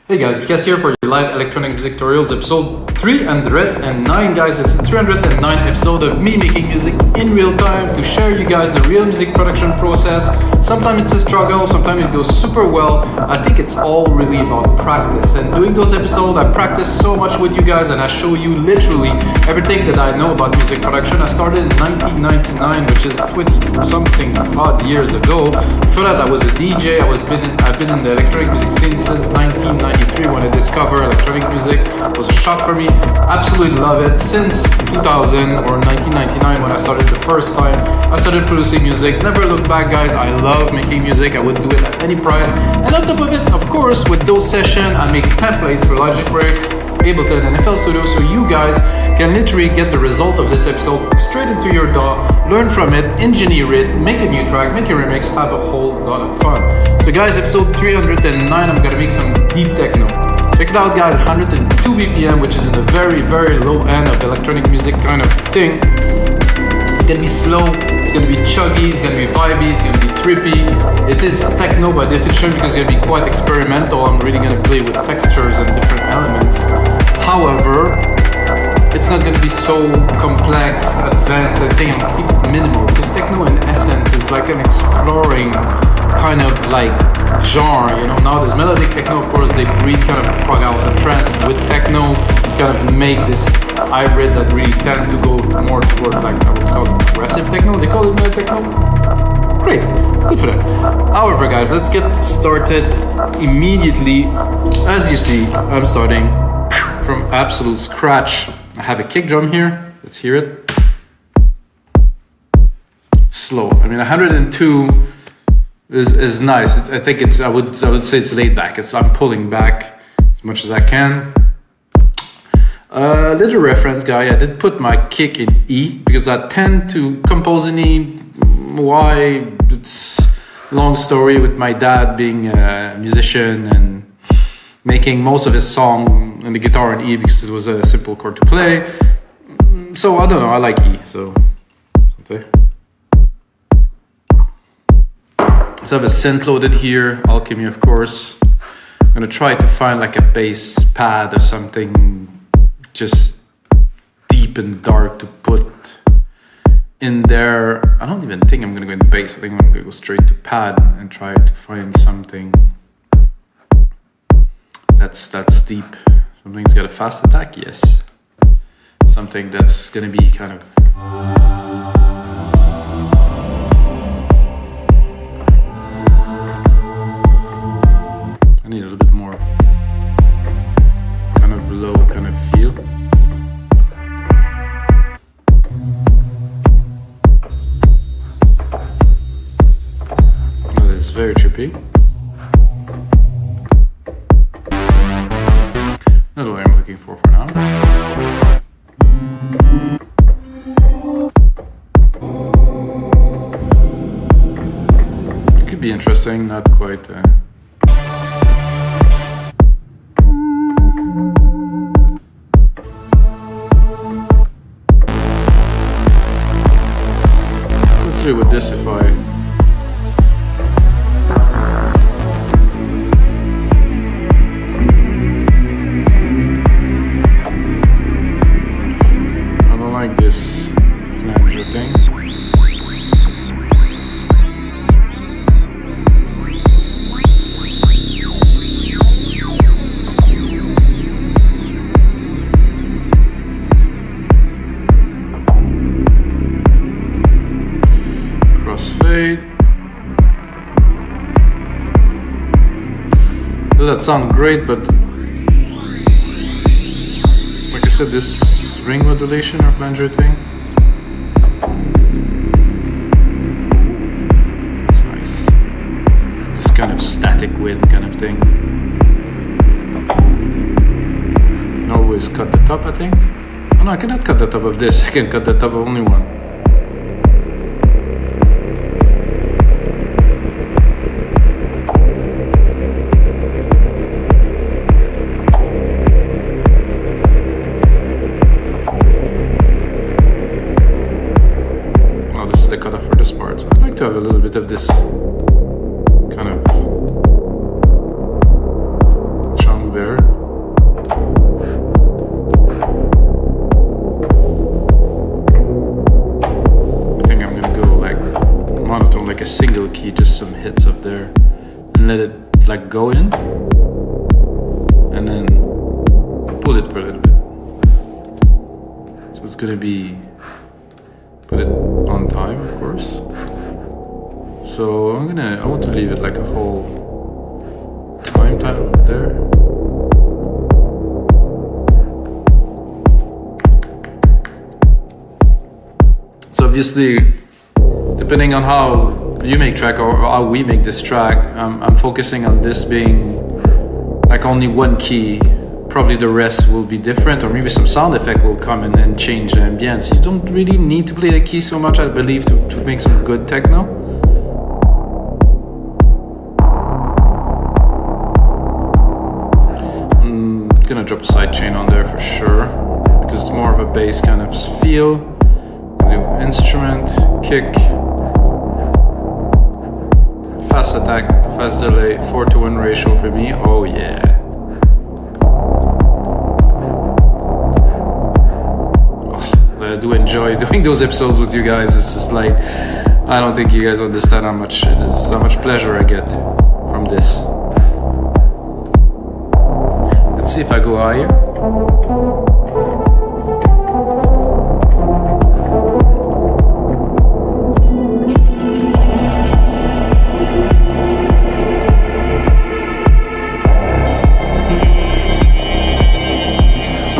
Hey guys, Vikas here for your live electronic music tutorials, episode 309 guys. This is 309 episode of me making music in real time to share you guys the real music production process. Sometimes it's a struggle, sometimes it goes super well. I think it's all really about practice, and doing those episodes I practice so much with you guys and I show you literally everything that I know about music production. I started in 1999, which is 20 something odd years ago. Before that I was a DJ. I've been in the electronic music scene since 1993 when I discovered electronic music. It was a shock for me. Absolutely love it. Since 2000 or 1999 when I started the first time, I started producing music. Never looked back guys. I love making music. I would do it at any price. And on top of it, of course, with those sessions, I make templates for Logic Breaks, Ableton and FL Studio, so you guys can literally get the result of this episode straight into your DAW, learn from it, engineer it, make a new track, make a remix, have a whole lot of fun. So guys, episode 309, I'm gonna make some deep techno. Check it out guys, 102 BPM, which is in the very, very low end of electronic music kind of thing. It's gonna be slow, it's gonna be chuggy, it's gonna be vibey, it's gonna be trippy. It is techno by definition because it's gonna be quite experimental. I'm really gonna play with textures and different elements. However, it's not going to be so complex, advanced. I think I'm going to keep it minimal because techno in essence is like an exploring kind of like genre, you know. Now there's melodic techno, of course, they breed kind of prog house and trance. With techno, you kind of make this hybrid that really tend to go more toward like I would call it progressive techno. They call it melodic techno. Great, good for them. However guys, let's get started immediately. As you see, I'm starting from absolute scratch. I have a kick drum here. Let's hear it. It's slow. I mean, 102 is nice. I think it's. I would say it's laid back. I'm pulling back as much as I can. Little reference, guy. I did put my kick in E because I tend to compose in E. Why? It's a long story with my dad being a musician and making most of his song and the guitar in E because it was a simple chord to play. So I don't know, I like E, so okay. So I have a synth loaded here, Alchemy of course. I'm gonna try to find like a bass pad or something just deep and dark to put in there. I don't even think I'm gonna go in bass. I think I'm gonna go straight to pad and try to find something that's deep. Something's got a fast attack, yes. Something that's gonna be kind of I need a little bit more kind of low kind of feel. Oh, this is very trippy. Not what I'm looking for now. It could be interesting, not quite. Let's do with this if I. This flanger thing. Crossfade. Does that sound great, but like I said, this ring modulation or flanger thing. It's nice. This kind of static wind kind of thing. And always cut the top, I think. Oh no, I cannot cut the top of this. I can cut the top of only one. The cutoff for this part. So I'd like to have a little bit of this kind of chunk there. single key, just some hits up there, and let it like go in, and then pull it for a little bit. So it's gonna be, put it on time, of course. So I want to leave it like a whole time there. So obviously, depending on how you make track or how we make this track, I'm focusing on this being like only one key. Probably the rest will be different, or maybe some sound effect will come in and change the ambience. You don't really need to play the key so much, I believe, to make some good techno. I'm gonna drop a sidechain on there for sure, because it's more of a bass kind of feel. Do instrument, kick, fast attack, fast delay, 4:1 ratio for me. Oh yeah. I do enjoy doing those episodes with you guys. It's just like, I don't think you guys understand how much pleasure I get from this. Let's see if I go higher.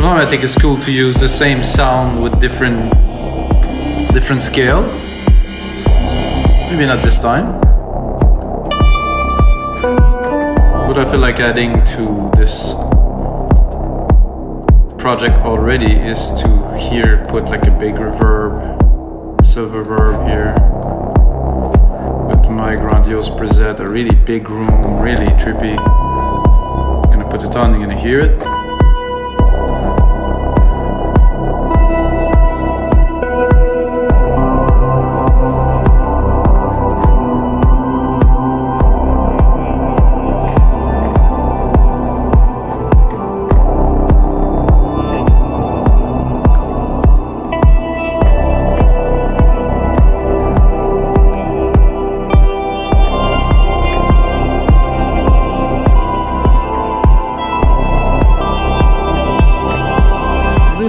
I think it's cool to use the same sound with different scale. Maybe not this time. What I feel like adding to this project already is to here put like a big reverb, silver reverb here with my grandiose preset, a really big room, really trippy. I'm gonna put it on, you're gonna hear it.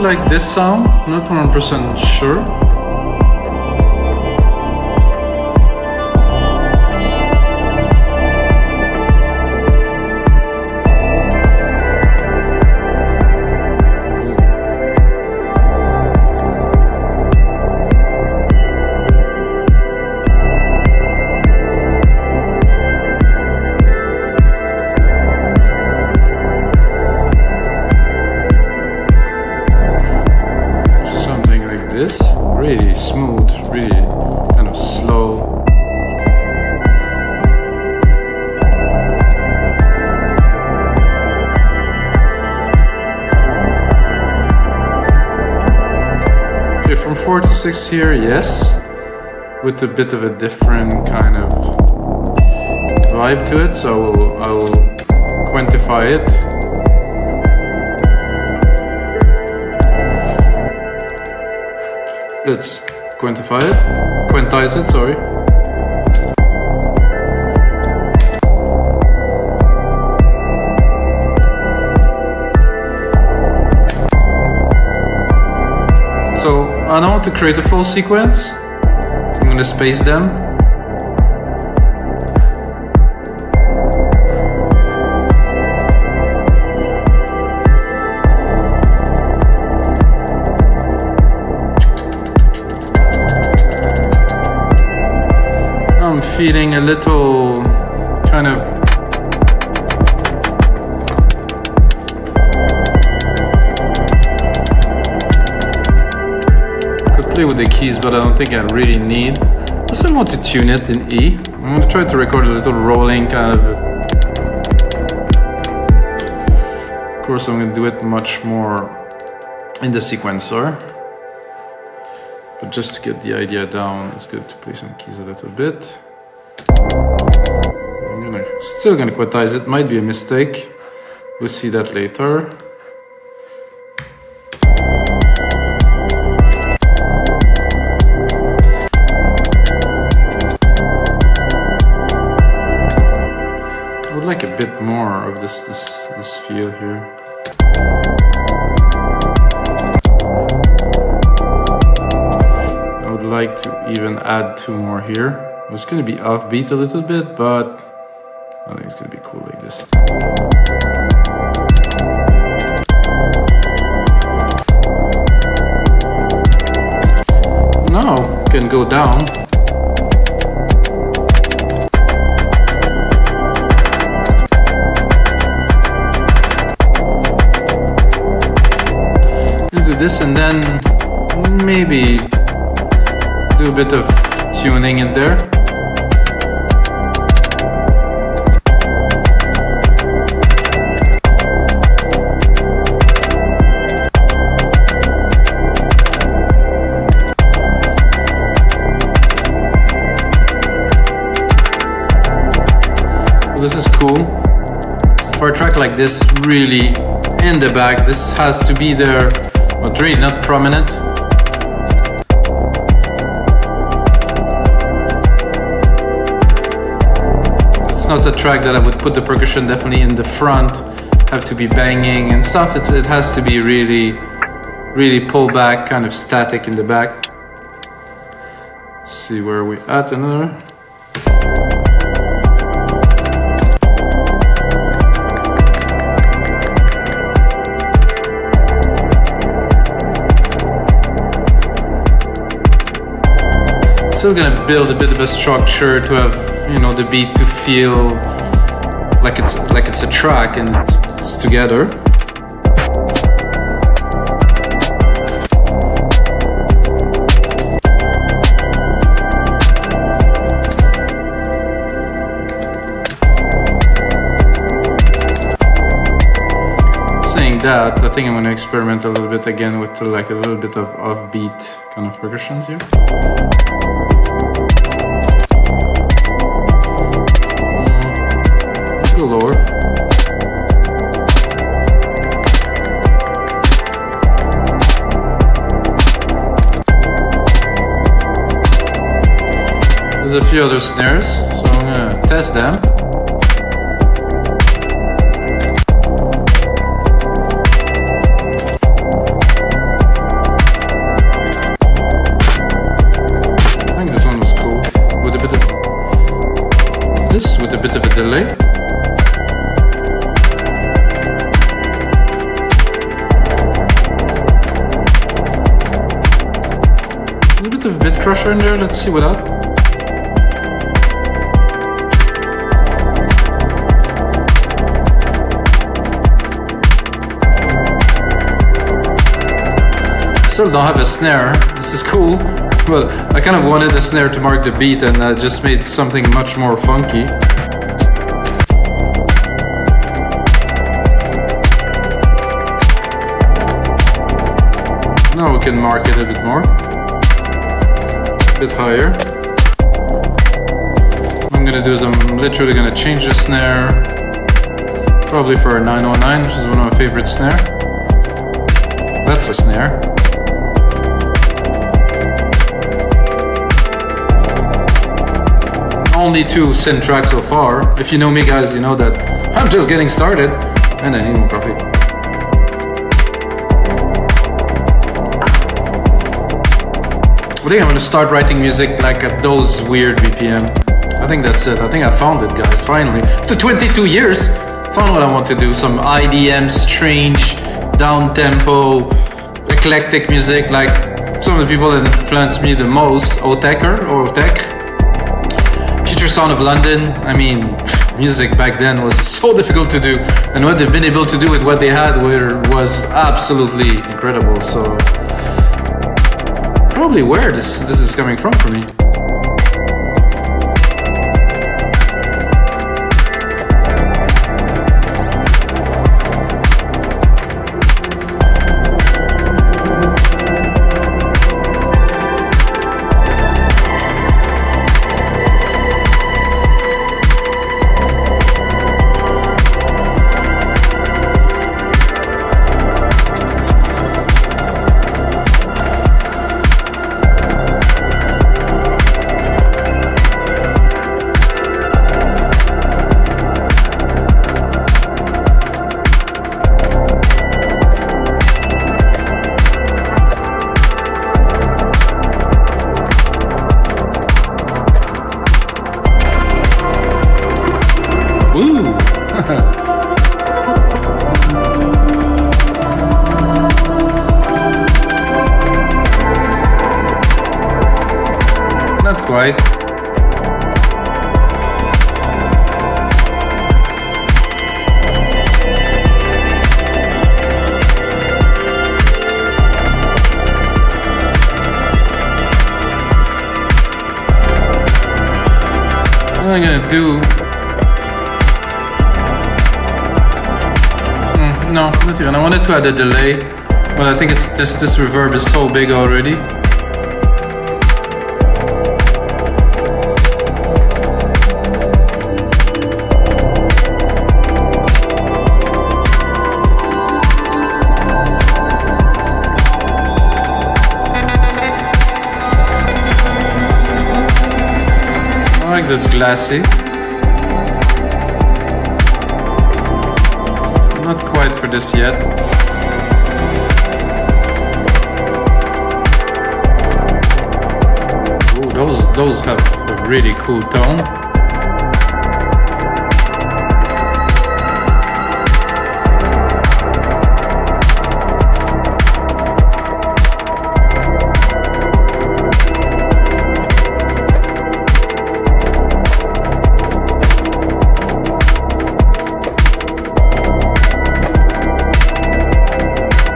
Like this sound, not 100% sure. Really smooth, really kind of slow. Okay, from 4 to 6 here, yes, with a bit of a different kind of vibe to it, so I will quantify it. Let's quantize it, sorry. So I now want to create a full sequence, so I'm going to space them. Feeling a little kind of could play with the keys, but I don't think I really need. I still want to tune it in E. I'm going to try to record a little rolling kind of. Of course, I'm going to do it much more in the sequencer. But just to get the idea down, it's good to play some keys a little bit. I'm still gonna quantize it, might be a mistake. We'll see that later. bit more of this feel here. I would like to even add 2 more here. It's going to be offbeat a little bit, but I think it's going to be cool like this. Now can go down. Do this and then maybe do a bit of tuning in there. Well, this is cool. For a track like this, really in the back, this has to be there. But really not prominent. It's not a track that I would put the percussion definitely in the front, have to be banging and stuff. It has to be really pulled back, kind of static in the back. Let's see where we at another. Still gonna build a bit of a structure to have, you know, the beat to feel like it's a track and it's together. Saying that, I think I'm gonna experiment a little bit again with like a little bit of offbeat kind of percussions here. Lower. There's a few other snares, so I'm gonna test them. I think this one was cool, with a bit of a delay. A bit crusher in there, let's see what up. Still don't have a snare, this is cool. Well, I kind of wanted a snare to mark the beat and I just made something much more funky. Now we can mark it a bit more. Bit higher. I'm gonna do is I'm literally gonna change the snare, probably for a 909, which is one of my favorite snare. That's a snare. Only 2 synth tracks so far. If you know me, guys, you know that I'm just getting started, and I need more coffee. I think I'm gonna start writing music like at those weird BPM. I think that's it. I think I found it, guys, finally. After 22 years, found what I want to do. Some IDM, strange, down-tempo, eclectic music, like some of the people that influenced me the most. Autechre, Future Sound of London. I mean, music back then was so difficult to do, and what they've been able to do with what they had was absolutely incredible. So probably where this is coming from for me. quite. What I'm gonna do? No, not even. I wanted to add a delay, but I think it's this reverb is so big already. I like this glassy. Not quite for this yet. Ooh, those have a really cool tone.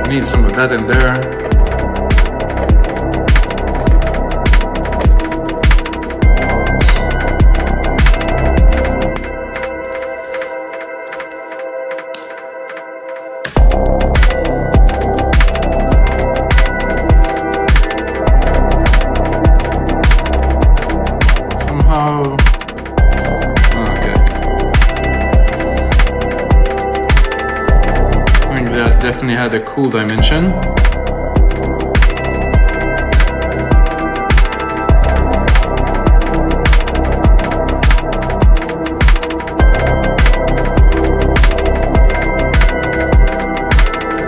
Need some of that in there. Somehow, okay. I think that definitely had a cool dimension.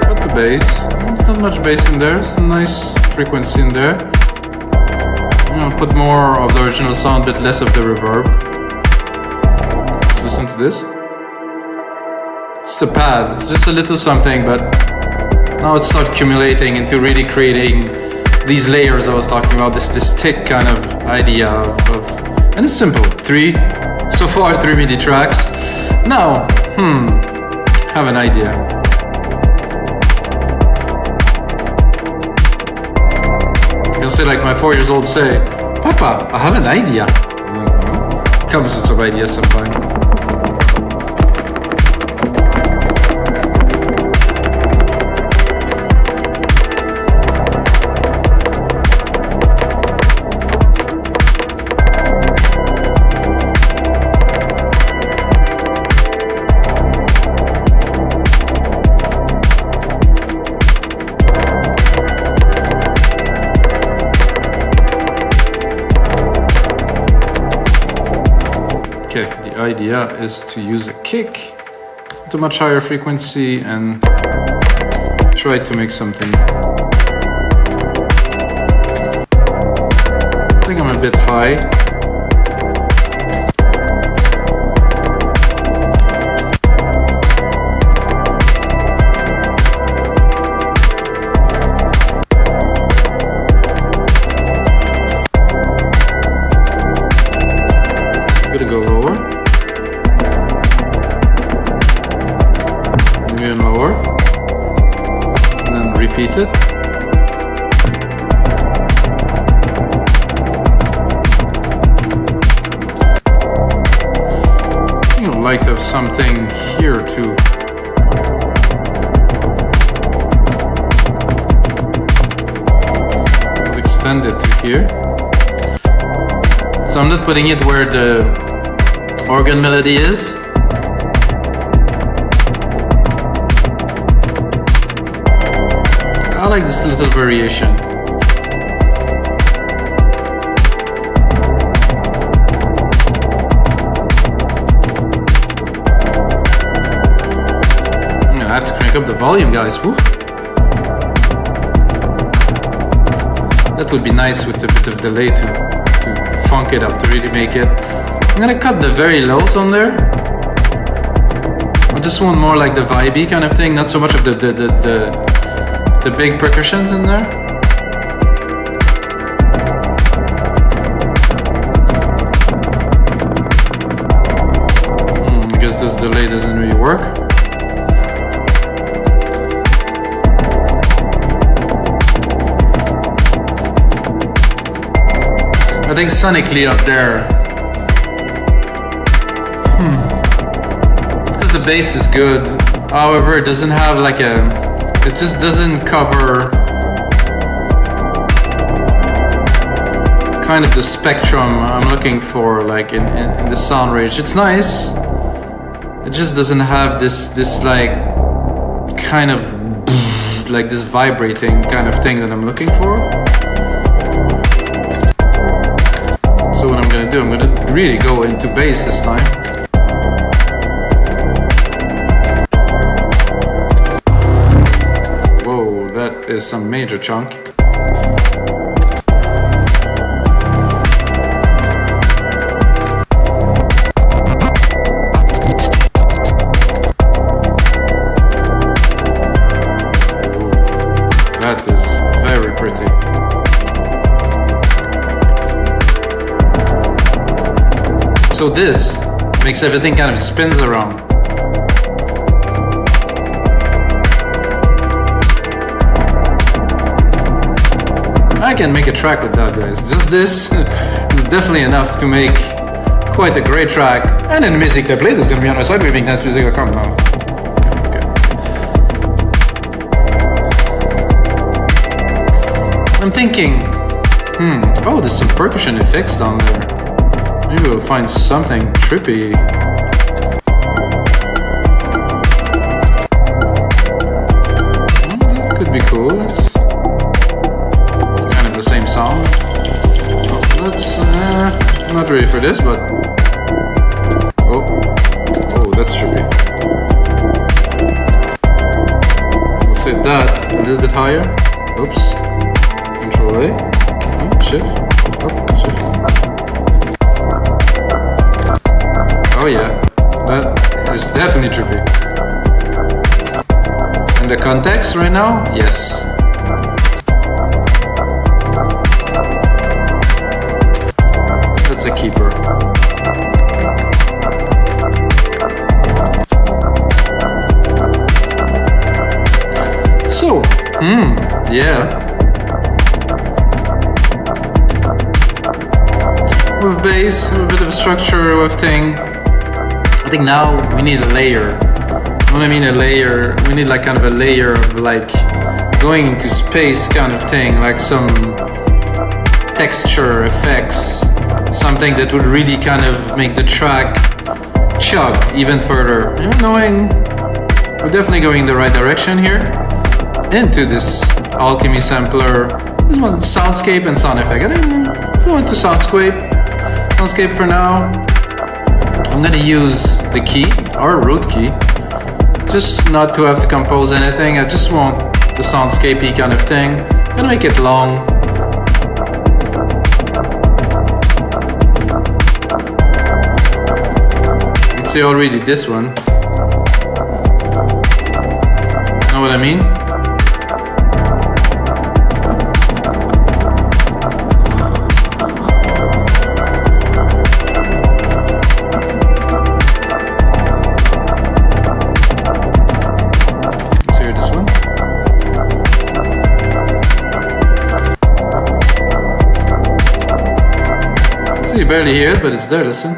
Got the bass. There's not much bass in there. It's a nice frequency in there. I'm gonna put more of the original sound, a bit less of the reverb. Let's listen to this. It's the pad, it's just a little something, but now it's not accumulating into really creating these layers I was talking about, this thick kind of idea of and it's simple. So far 3 MIDI tracks. Now, have an idea. You'll say like my 4-year-old say, Papa, I have an idea. Comes with some ideas sometimes. Okay, the idea is to use a kick at a much higher frequency and try to make something. I think I'm a bit high. I'm gonna go lower. Even lower. And then repeat it. I'd like to have something here too. I'll extend it to here. So I'm not putting it where the organ melody is. I like this little variation. I have to crank up the volume, guys. Woo. That would be nice with a bit of delay to funk it up, to really make it. I'm gonna cut the very lows on there. I just want more like the vibey kind of thing, not so much of the big percussions in there. this delay doesn't really work. I think sonically up there, because the bass is good. However, it doesn't have like it just doesn't cover kind of the spectrum I'm looking for, like in the sound range. It's nice. It just doesn't have this like kind of like this vibrating kind of thing that I'm looking for. So what I'm gonna do, I'm gonna really go into bass this time. Whoa, that is some major chunk. That is very pretty. So this makes everything kind of spins around. I can make a track with that, guys. Just this is definitely enough to make quite a great track. And then the music I played is going to be on my site, weavingdancemusic.com now. Okay. I'm thinking, oh, there's some percussion effects down there. Maybe we'll find something trippy. That could be cool. It's kind of the same sound. Oh, let's, I'm not ready for this, but oh, that's trippy. Let's say that a little bit higher. Oops. Control A. Oh, shift. Oh, shift. Oh yeah, that is definitely trippy. In the context right now, yes. That's a keeper. So, yeah. With bass, a bit of structure with thing. I think now we need a layer. When I mean a layer, we need like kind of a layer of like going into space kind of thing, like some texture effects, something that would really kind of make the track chug even further. You know, knowing we're definitely going in the right direction here into this Alchemy sampler. This one, soundscape and sound effect. I think I'm going to soundscape for now. I'm gonna use the key, or root key, just not to have to compose anything. I just want the soundscapey kind of thing. I'm gonna make it long. You can see already this one. Know what I mean? You barely hear it, but it's there, listen.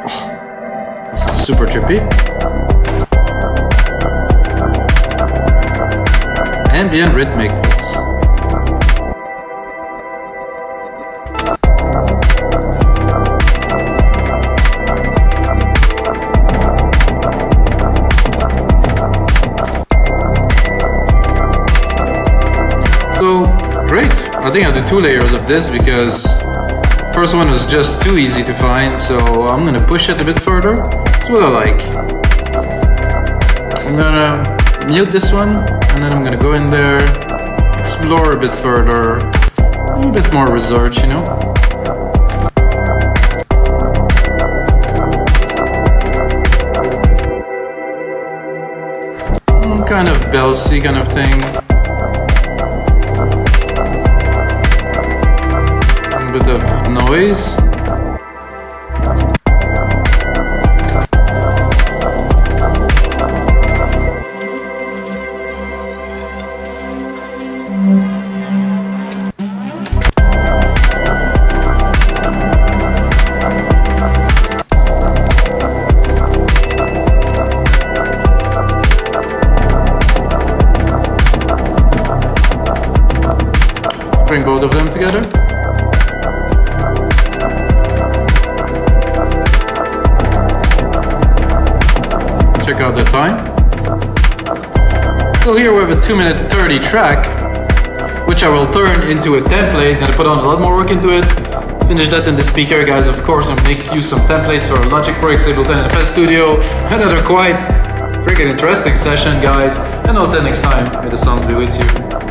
Oh, this is super trippy. Ambient rhythmic bits. So, great. I think I'll do 2 layers of this because first one was just too easy to find, so I'm gonna push it a bit further. That's what I like. I'm gonna mute this one, and then I'm gonna go in there, explore a bit further, a little bit more research, you know? Kind of belsy kind of thing. Bit of noise. string both of them together. Check out the time. So here we have a 2:30 track, which I will turn into a template. Gonna put on a lot more work into it. Finish that in the speaker, guys. Of course, I'll make use some templates for Logic Pro X, Ableton, and FL Studio. Another quite freaking interesting session, guys. And until next time, may the sounds be with you.